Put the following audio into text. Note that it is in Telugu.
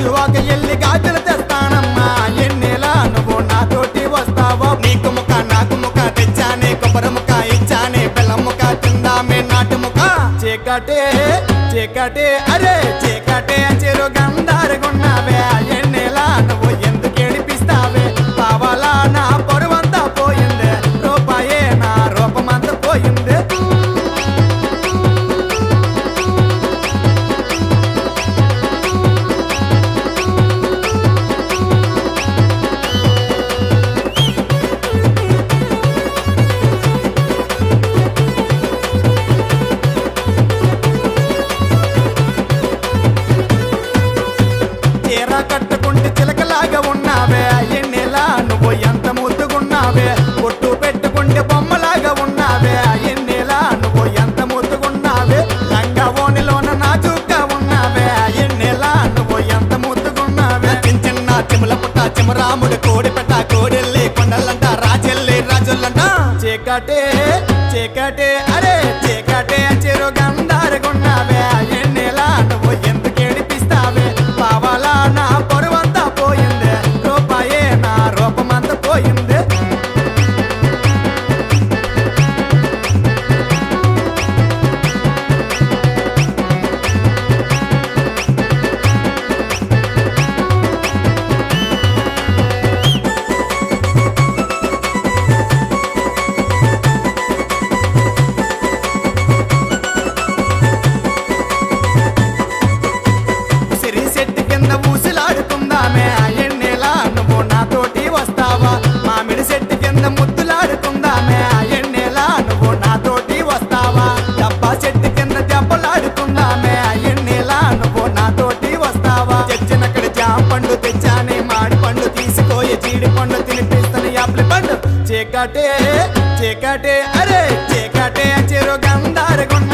గాజువాక ఎల్లి గాజులు తెస్తానమ్మా ఎన్నెలా నువ్వు నాతోటి వస్తావో నీకు ముఖ నాకు ముఖ తెచ్చానే కొబ్బరి ముఖ ఇచ్చానే బెల్లం ముఖ తిందామే నాటు ముఖ చీకటే చీకటే అరే చీకటే చెరు గంధారగున్నావే ఎన్నెలా నువ్వు ఎందుకు ఏడిపిస్తావే కావాలా నా పొరువంతా పోయిందే రూపాయే నా రూపమంతా పోయిందే కట్టుకుంటే చిలకలాగా ఉన్నావే ఎన్నెలా నువ్వు ఎంత ముద్దుగున్నావే పొట్టు పెట్టుకుంటే బొమ్మలాగా ఉన్నావే ఎన్నెలా నువ్వు ఎంత ముద్దుగున్నావే లంగా ఓణిలోన నాజుగ్గా ఉన్నావే ఎన్నెలా నువ్వు ఎంత ముద్దుగున్నావే చిన్న చిన్న చిముల పుట్ట చిమరాముడు కోడి పెట్ట కోడెల్లి కొండలంట రాజెల్లి రాజులంట చీకటే చీకటే అరే చీకటే చెరు గంధారగున్నావే ఎన్నెలా నువ్వు ఎందుకు ఏడిపిస్తావే కావాలా నా పొరువంతా పోయిందే రూపాయే నా రూపమంతా పోయిందే ఊసిలాడుకుందామే ఎన్నెలా నువ్వు నాతోటి వస్తావా మామిడి చెట్టు కింద ముద్దులాడుకుందామే ఎన్నెలా నువ్వు నాతోటి వస్తావా డబ్బా చెట్టు కింద దెబ్బలాడుకుందామే ఎన్నెలా నువ్వు నాతోటి వస్తావా తెచ్చినక్కడ జామ పండు తెచ్చానే మాడి పండు తీసుకోయి జీడి పండు తినిపిస్తాను యాప్లి పండు చీకటే చీకటే అరే చీకటే చెరు గంధారగుండ